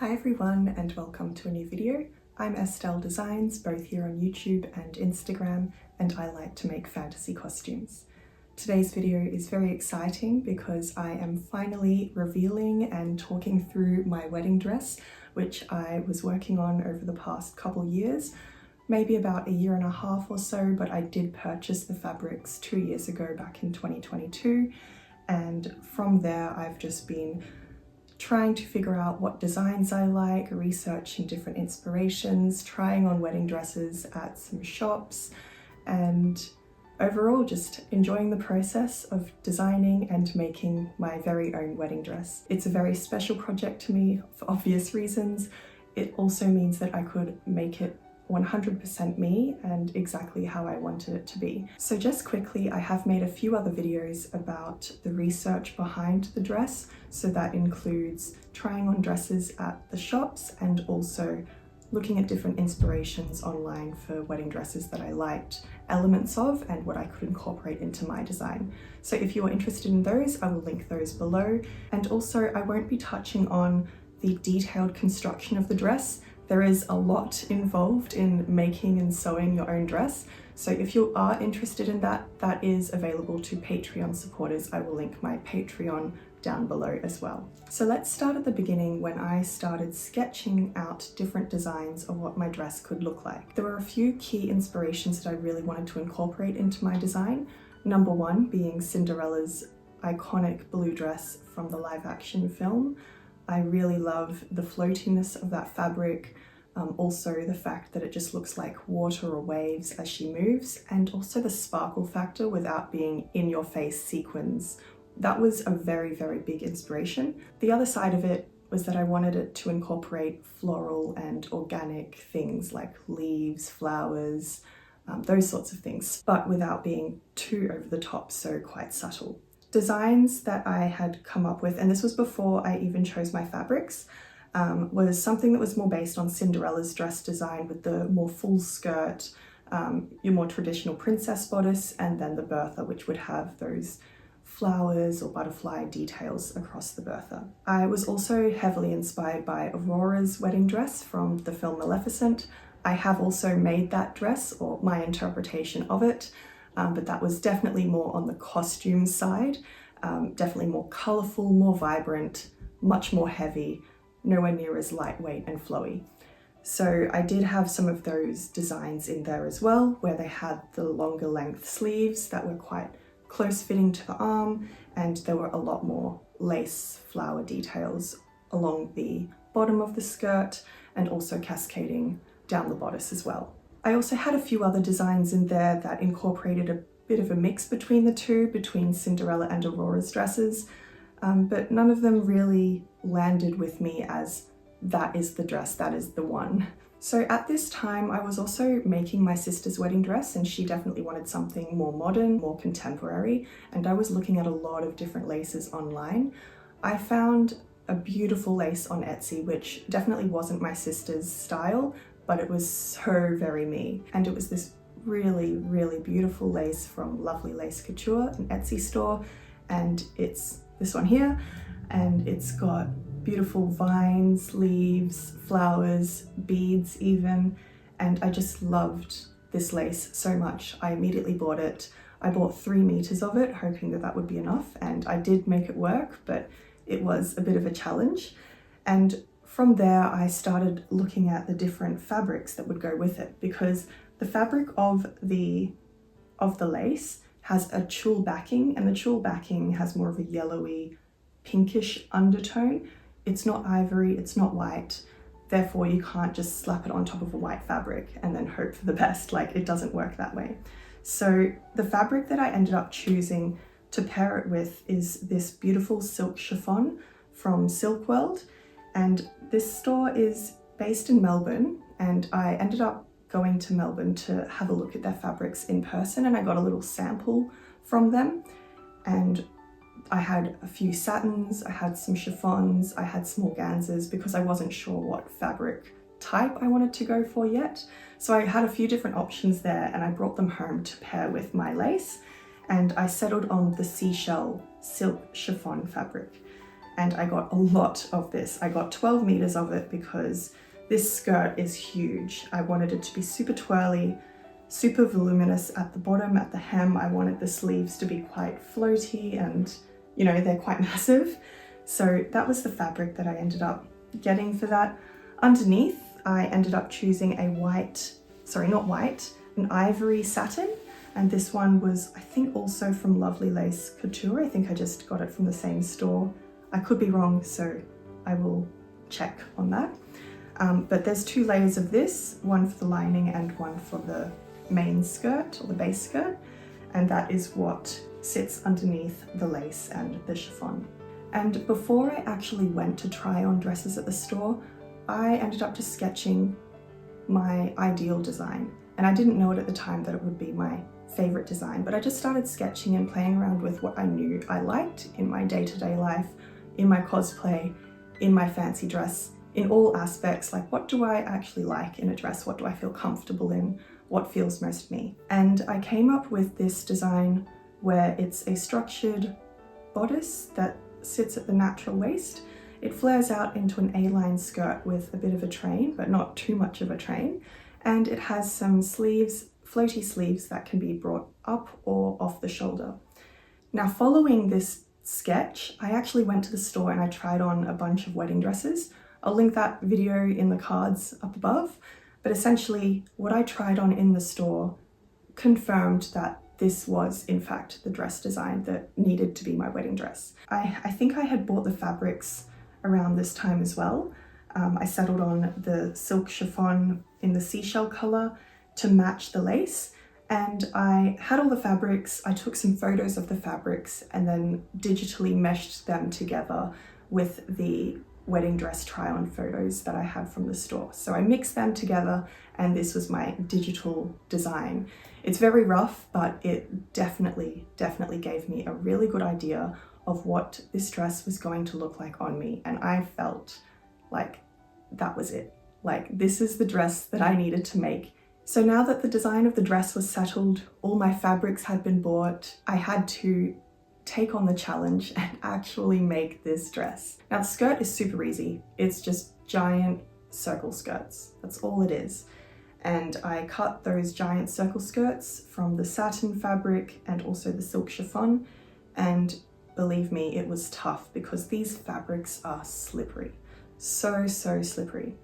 Hi everyone and welcome to a new video. I'm Estelle Designs, both here on YouTube and Instagram, and I like to make fantasy costumes. Today's video is very exciting because I am finally revealing and talking through my wedding dress, which I was working on over the past couple years, maybe about a year and a half or so, but I did purchase the fabrics 2 years ago back in 2022, and from there I've just been trying to figure out what designs I like, researching different inspirations, trying on wedding dresses at some shops, and overall just enjoying the process of designing and making my very own wedding dress. It's a very special project to me for obvious reasons. It also means that I could make it 100% me and exactly how I wanted it to be. So just quickly, I have made a few other videos about the research behind the dress. So that includes trying on dresses at the shops and also looking at different inspirations online for wedding dresses that I liked elements of and what I could incorporate into my design. So if you're interested in those, I will link those below. And also I won't be touching on the detailed construction of the dress. There is a lot involved in making and sewing your own dress. So if you are interested in that, that is available to Patreon supporters. I will link my Patreon down below as well. So let's start at the beginning when I started sketching out different designs of what my dress could look like. There were a few key inspirations that I really wanted to incorporate into my design. Number one being Cinderella's iconic blue dress from the live action film. I really love the floatiness of that fabric, also the fact that it just looks like water or waves as she moves, and also the sparkle factor without being in-your-face sequins. That was a very, very big inspiration. The other side of it was that I wanted it to incorporate floral and organic things like leaves, flowers, those sorts of things, but without being too over the top, so quite subtle. Designs that I had come up with, and this was before I even chose my fabrics, was something that was more based on Cinderella's dress design with the more full skirt, your more traditional princess bodice, and then the Bertha, which would have those flowers or butterfly details across the Bertha. I was also heavily inspired by Aurora's wedding dress from the film Maleficent. I have also made that dress, or my interpretation of it, but that was definitely more on the costume side, definitely more colourful, more vibrant, much more heavy, nowhere near as lightweight and flowy. So I did have some of those designs in there as well, where they had the longer length sleeves that were quite close fitting to the arm, and there were a lot more lace flower details along the bottom of the skirt and also cascading down the bodice as well. I also had a few other designs in there that incorporated a bit of a mix between the two, between Cinderella and Aurora's dresses, but none of them really landed with me as that is the dress, that is the one. So at this time, I was also making my sister's wedding dress, and she definitely wanted something more modern, more contemporary, and I was looking at a lot of different laces online. I found a beautiful lace on Etsy, which definitely wasn't my sister's style, but it was so very me. And it was this really, really beautiful lace from Lovely Lace Couture, an Etsy store, and it's this one here, and it's got beautiful vines, leaves, flowers, beads even, and I just loved this lace so much. I immediately bought it. I bought 3 meters of it, hoping that that would be enough, and I did make it work, but it was a bit of a challenge. And from there, I started looking at the different fabrics that would go with it, because the fabric of the lace has a tulle backing, and the tulle backing has more of a yellowy, pinkish undertone. It's not ivory, it's not white, therefore you can't just slap it on top of a white fabric and then hope for the best. Like, it doesn't work that way. So the fabric that I ended up choosing to pair it with is this beautiful silk chiffon from Silk World. And this store is based in Melbourne, and I ended up going to Melbourne to have a look at their fabrics in person, and I got a little sample from them. And I had a few satins, I had some chiffons, I had some organzas, because I wasn't sure what fabric type I wanted to go for yet. So I had a few different options there, and I brought them home to pair with my lace, and I settled on the seashell silk chiffon fabric. and I got a lot of this. I got 12 meters of it because this skirt is huge. I wanted it to be super twirly, super voluminous at the bottom, at the hem. I wanted the sleeves to be quite floaty and, you know, they're quite massive. So that was the fabric that I ended up getting for that. Underneath, I ended up choosing an ivory satin. And this one was, I think, also from Lovely Lace Couture. I think I just got it from the same store. I could be wrong, so I will check on that. But there's 2 layers of this, one for the lining and one for the main skirt or the base skirt. And that is what sits underneath the lace and the chiffon. And before I actually went to try on dresses at the store, I ended up just sketching my ideal design. And I didn't know it at the time that it would be my favorite design, but I just started sketching and playing around with what I knew I liked in my day-to-day life, in my cosplay, in my fancy dress, in all aspects. Like, what do I actually like in a dress? What do I feel comfortable in? What feels most me? And I came up with this design where it's a structured bodice that sits at the natural waist. It flares out into an A-line skirt with a bit of a train, but not too much of a train. And it has some sleeves, floaty sleeves that can be brought up or off the shoulder. Now, following this sketch, I actually went to the store and I tried on a bunch of wedding dresses. I'll link that video in the cards up above. But essentially, what I tried on in the store confirmed that this was, in fact, the dress design that needed to be my wedding dress. I think I had bought the fabrics around this time as well. I settled on the silk chiffon in the seashell color to match the lace, and I had all the fabrics. I took some photos of the fabrics and then digitally meshed them together with the wedding dress try-on photos that I had from the store. So I mixed them together and this was my digital design. It's very rough, but it definitely gave me a really good idea of what this dress was going to look like on me, and I felt like that was it. Like, this is the dress that I needed to make. So now that the design of the dress was settled, all my fabrics had been bought, I had to take on the challenge and actually make this dress. Now, the skirt is super easy. It's just giant circle skirts. That's all it is. And I cut those giant circle skirts from the satin fabric and also the silk chiffon. And believe me, it was tough because these fabrics are slippery. So slippery.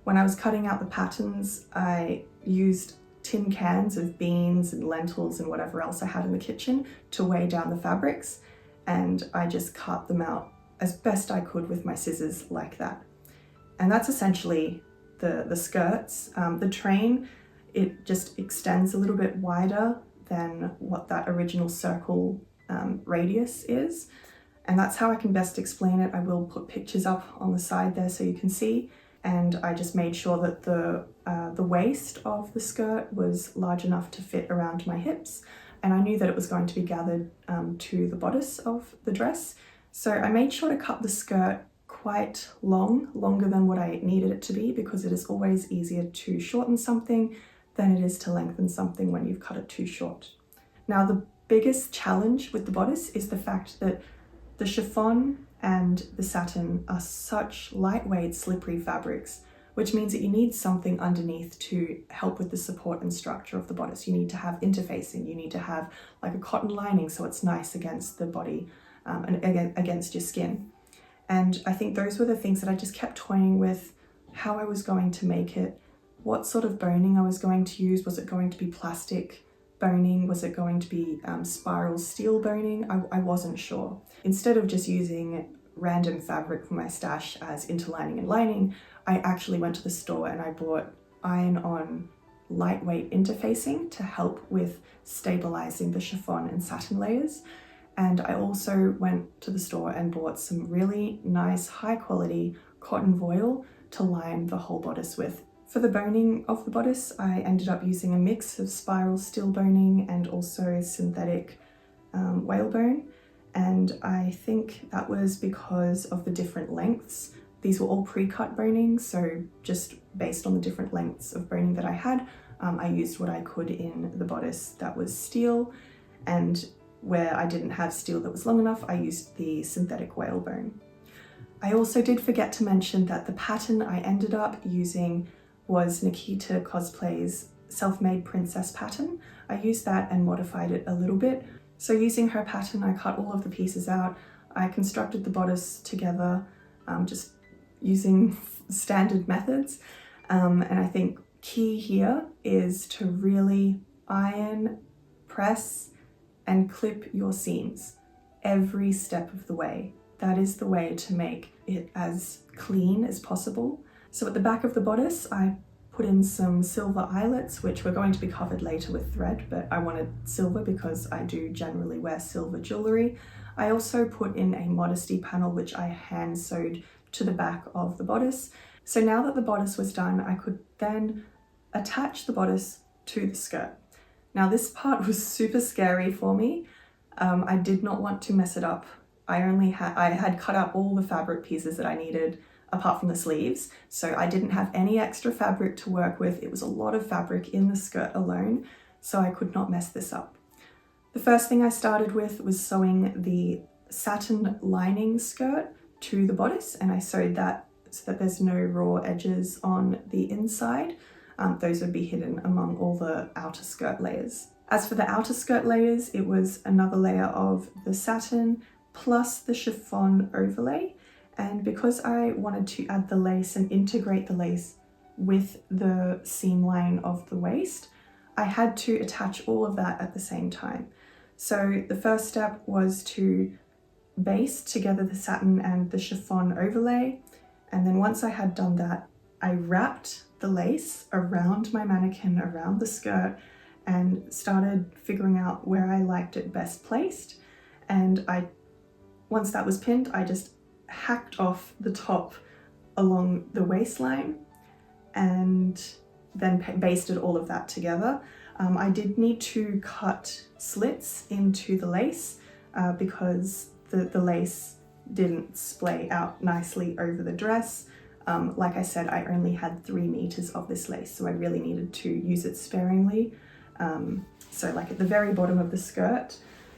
When I was cutting out the patterns, I used tin cans of beans and lentils and whatever else I had in the kitchen to weigh down the fabrics, and I just cut them out as best I could with my scissors like that. And that's essentially the skirts. The train, it just extends a little bit wider than what that original circle radius is, and that's how I can best explain it. I will put pictures up on the side there so you can see. And I just made sure that the waist of the skirt was large enough to fit around my hips, and I knew that it was going to be gathered to the bodice of the dress. So I made sure to cut the skirt quite long, longer than what I needed it to be, because it is always easier to shorten something than it is to lengthen something when you've cut it too short. Now, the biggest challenge with the bodice is the fact that the chiffon and the satin are such lightweight, slippery fabrics, which means that you need something underneath to help with the support and structure of the bodice. You need to have interfacing, you need to have like a cotton lining so it's nice against the body and against your skin. And I think those were the things that I just kept toying with, how I was going to make it, what sort of boning I was going to use. Was it going to be plastic boning? Was it going to be spiral steel boning? I wasn't sure. Instead of just using random fabric from my stash as interlining and lining, I actually went to the store and I bought iron-on lightweight interfacing to help with stabilizing the chiffon and satin layers. And I also went to the store and bought some really nice high quality cotton voile to line the whole bodice with. For the boning of the bodice, I ended up using a mix of spiral steel boning and also synthetic whalebone. And I think that was because of the different lengths. These were all pre-cut boning, so just based on the different lengths of boning that I had, I used what I could in the bodice that was steel, and where I didn't have steel that was long enough, I used the synthetic whalebone. I also did forget to mention that the pattern I ended up using was Nikita Cosplay's Self-Made Princess pattern. I used that and modified it a little bit. So using her pattern, I cut all of the pieces out. I constructed the bodice together, just using standard methods. And I think key here is to really iron, press, and clip your seams every step of the way. That is the way to make it as clean as possible. So at the back of the bodice, I put in some silver eyelets, which were going to be covered later with thread, but I wanted silver because I do generally wear silver jewellery. I also put in a modesty panel, which I hand sewed to the back of the bodice. So now that the bodice was done, I could then attach the bodice to the skirt. Now this part was super scary for me. I did not want to mess it up. I had cut out all the fabric pieces that I needed apart from the sleeves, so I didn't have any extra fabric to work with. It was a lot of fabric in the skirt alone, so I could not mess this up. The first thing I started with was sewing the satin lining skirt to the bodice, and I sewed that so that there's no raw edges on the inside. Those would be hidden among all the outer skirt layers. As for the outer skirt layers, it was another layer of the satin plus the chiffon overlay. And because I wanted to add the lace and integrate the lace with the seam line of the waist, I had to attach all of that at the same time. So the first step was to baste together the satin and the chiffon overlay. And then once I had done that, I wrapped the lace around my mannequin, around the skirt, and started figuring out where I liked it best placed. And once that was pinned, I just hacked off the top along the waistline and then basted all of that together. I did need to cut slits into the lace because the lace didn't splay out nicely over the dress. Like I said, I only had 3 meters of this lace, so I really needed to use it sparingly. So like at the very bottom of the skirt,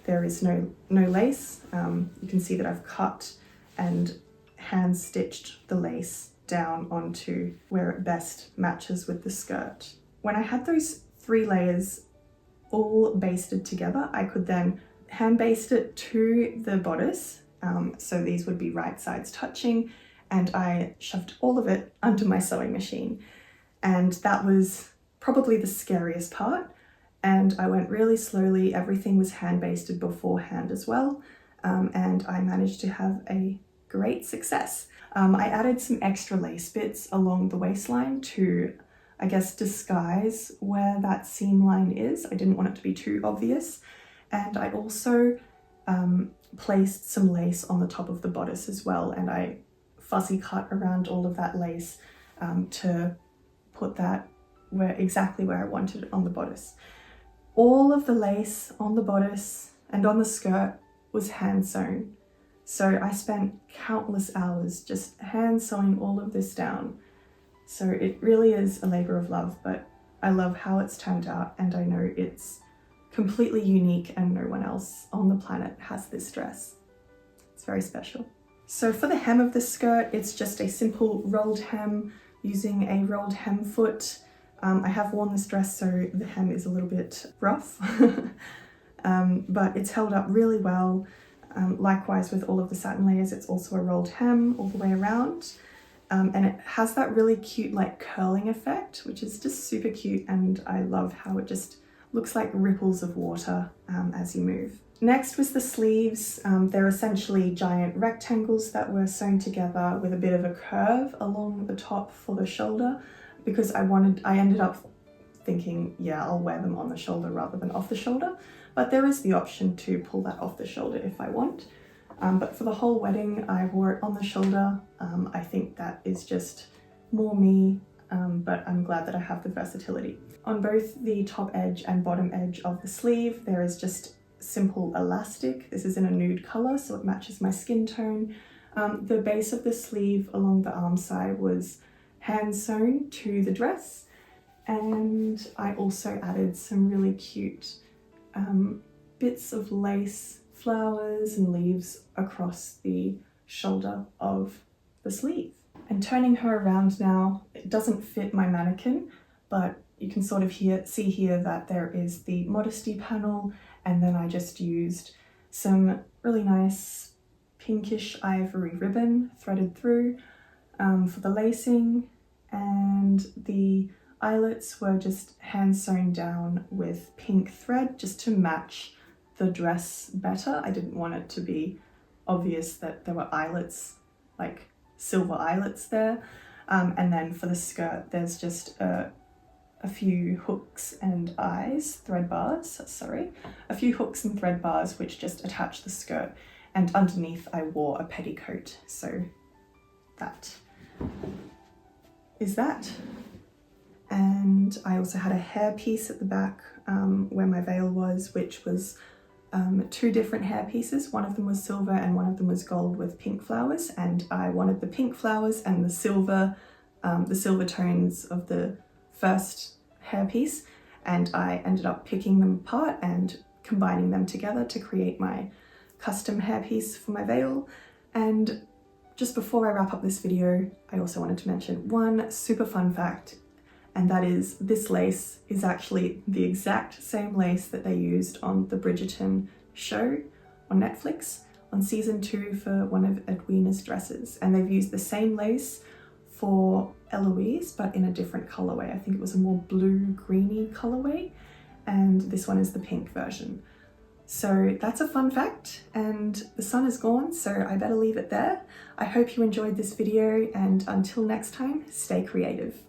there is no lace. You can see that I've cut and hand stitched the lace down onto where it best matches with the skirt. When I had those 3 layers all basted together, I could then hand baste it to the bodice. So these would be right sides touching, and I shoved all of it under my sewing machine. And that was probably the scariest part. And I went really slowly. Everything was hand basted beforehand as well. And I managed to have a great success. I added some extra lace bits along the waistline to, I guess, disguise where that seam line is. I didn't want it to be too obvious. And I also placed some lace on the top of the bodice as well. And I fussy cut around all of that lace to put that exactly where I wanted it on the bodice. All of the lace on the bodice and on the skirt was hand sewn. So I spent countless hours just hand sewing all of this down. So it really is a labor of love, but I love how it's turned out, and I know it's completely unique and no one else on the planet has this dress. It's very special. So for the hem of the skirt, it's just a simple rolled hem using a rolled hem foot. I have worn this dress, so the hem is a little bit rough, but it's held up really well. Likewise with all of the satin layers, it's also a rolled hem all the way around. And it has that really cute like curling effect, which is just super cute, and I love how it just looks like ripples of water as you move. Next was the sleeves. They're essentially giant rectangles that were sewn together with a bit of a curve along the top for the shoulder, because I ended up thinking, yeah, I'll wear them on the shoulder rather than off the shoulder, but there is the option to pull that off the shoulder if I want. But for the whole wedding, I wore it on the shoulder. I think that is just more me, but I'm glad that I have the versatility. On both the top edge and bottom edge of the sleeve, there is just simple elastic. This is in a nude color, so it matches my skin tone. The base of the sleeve along the arm side was hand sewn to the dress, and I also added some really cute bits of lace, flowers and leaves across the shoulder of the sleeve. And turning her around now, it doesn't fit my mannequin, but you can sort of see here that there is the modesty panel, and then I just used some really nice pinkish ivory ribbon threaded through for the lacing, and the eyelets were just hand sewn down with pink thread just to match the dress better. I didn't want it to be obvious that there were eyelets, like silver eyelets there. And then for the skirt, there's just a few hooks and thread bars which just attach the skirt, and underneath I wore a petticoat. So that is that. And I also had a hairpiece at the back where my veil was, which was two different hair pieces. One of them was silver and one of them was gold with pink flowers, and I wanted the pink flowers and the silver tones of the first hairpiece, and I ended up picking them apart and combining them together to create my custom hairpiece for my veil. And just before I wrap up this video, I also wanted to mention one super fun fact, and that is this lace is actually the exact same lace that they used on the Bridgerton show on Netflix on season 2 for one of Edwina's dresses. And they've used the same lace for Eloise, but in a different colorway. I think it was a more blue-greeny colorway, and this one is the pink version. So that's a fun fact, and the sun is gone, so I better leave it there. I hope you enjoyed this video, and until next time, stay creative.